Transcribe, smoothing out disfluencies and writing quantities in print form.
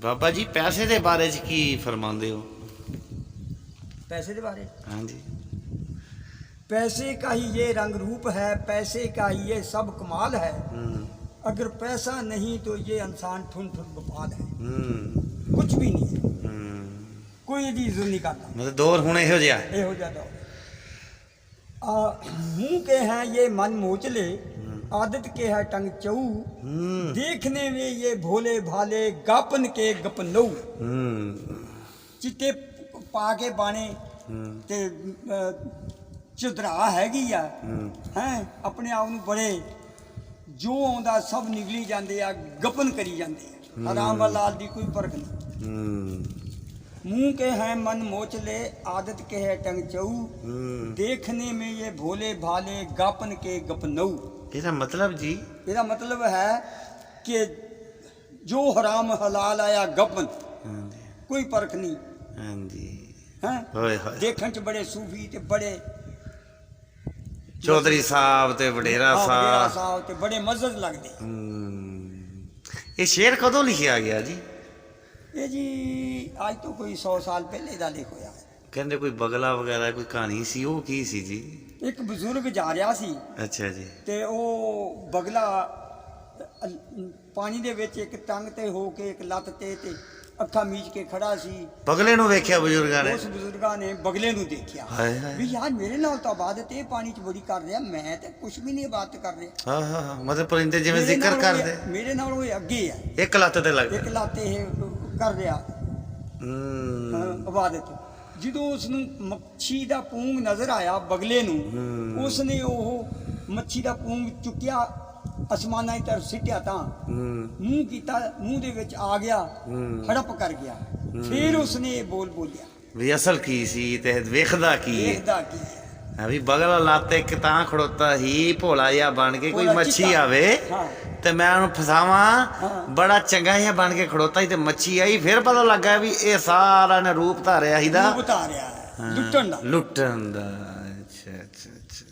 बाबा जी पैसे के बारे च की फरमाते हो? पैसे के बारे? हाँ जी। पैसे का ही ये रंग रूप है, पैसे का ही ये सब कमाल है। अगर पैसा नहीं तो ये इंसान ठुन ठुन गोपाल है। कुछ भी नहीं है, कोई ਇਹਦੀ इज्जत नहीं करता। मतलब दौर हुण इहो जिहा ਇਹੋ ਜਿਹਾ दौर। मुंह के हैं ये मन मोचले, आदत के है टंग चऊ, देखने में ये भोले भाले, गापन के गपनऊ। चिट्टे पा के बाने ते चुतरा हैगी आ हैं, अपने आप ਨੂੰ बड़े जो आਉਂਦਾ सब निकली जाते आ, गपन करी जाते आ। हराम हलाल दी कोई फर्क नहीं। मुंह के हैं मन मोचले, आदत के है टंग चऊ, देखने में ये भोले भाले, गापन के गपनऊ। ਇਹਦਾ मतलब जी? ਇਹਦਾ मतलब है कि जो हराम हलाल आया गपन, कोई फर्क नहीं। हाँ जी। हैं देखण च बड़े सूफी ते बड़े चौधरी साहब ते वडेरा साहब ते बड़े मजद लगदे। ये शेर कदों लिखिया गया जी? ये जी आज तो कोई 100 साल पहले दा लिख होया है। कहते कोई बगला वगैरह कोई कहानी सी, वो की सी जी? एक बजुर्ग जा रहा सी अच्छा जी। ते ओ बगला पानी दे विच एक टंग ते हो के एक लत ते ਅੱਖਾਂ ਮੀਚ ਕੇ ਖੜਾ ਸੀ। ਬਗਲੇ ਨੂੰ ਵੇਖਿਆ ਬਜ਼ੁਰਗਾਂ ਨੇ? ਉਸ ਬਜ਼ੁਰਗਾਂ ਨੇ ਬਗਲੇ ਨੂੰ ਦੇਖਿਆ ਵੀ ਯਾਰ ਮੇਰੇ ਨਾਲ ਤਾਂ ਇਬਾਦਤ ਇਹ ਪਾਣੀ 'ਚ ਬੜੀ ਕਰ ਰਿਹਾ, ਮੈਂ ਤੇ ਕੁਛ ਵੀ ਨਹੀਂ ਇਬਾਦਤ ਕਰ ਰਿਹਾ। ਹਾਂ ਹਾਂ, ਮਤਲਬ ਪਰਿੰਦੇ ਜਿਵੇਂ ਜ਼ਿਕਰ ਕਰਦੇ, ਮੇਰੇ ਨਾਲ ਉਹ ਅੱਗੇ ਆ, ਇੱਕ ਲੱਤ ਤੇ ਲੱਗਦਾ, ਇੱਕ ਲੱਤ ਇਹ ਕਰ ਰਿਹਾ ਇਬਾਦਤ। ਜਦੋਂ ਉਸ ਨੂੰ ਮੱਛੀ ਦਾ ਪੂੰਗ ਨਜ਼ਰ ਆਇਆ ਬਗਲੇ ਨੂੰ, ਉਸ ਨੇ ਉਹ ਮੱਛੀ ਦਾ ਪੂੰਗ ਚੁੱਕਿਆ, ਅਸਮਾਨਾਂ ਦੀ ਤਰਫ ਸਿੱਟਿਆ, ਤਾਂ ਮੂੰਹ ਕੀਤਾ, ਮੂੰਹ ਦੇ ਵਿੱਚ ਆ ਗਿਆ, ਹੜਪ ਕਰ ਗਿਆ। ਫਿਰ ਉਸਨੇ ਇਹ ਬੋਲ ਬੋਲਿਆ ਵੀ ਅਸਲ ਕੀ ਸੀ ਤੇ ਵੇਖਦਾ ਕੀ ਹੈ? ਵੇਖਦਾ ਕੀ ਹੈ? ਵੀ ਬਗਲਾ ਲੱਤ ਇੱਕ ਤਾਂ ਖੜੋਤਾ ਹੀ ਭੋਲਾ ਜਿਹਾ ਬਣ ਕੇ, ਕੋਈ ਮੱਛੀ ਆਵੇ ਤੇ ਮੈਂ ਉਹਨੂੰ ਫਸਾਵਾਂ, ਬੜਾ ਚੰਗਾ ਜਿਹਾ ਬਣ ਕੇ ਖੜੋਤਾ ਸੀ ਤੇ ਮੱਛੀ ਆਈ, ਫਿਰ ਪਤਾ ਲੱਗਾ ਵੀ ਇਹ ਸਾਰਾ ਨੇ ਰੂਪ ਧਾਰਿਆ ਸੀ ਦਾ, ਰੂਪ ਧਾਰਿਆ ਲੁੱਟਣ ਦਾ। ਲੁੱਟਣ ਦਾ। ਅੱਛਾ ਅੱਛਾ ਅੱਛਾ।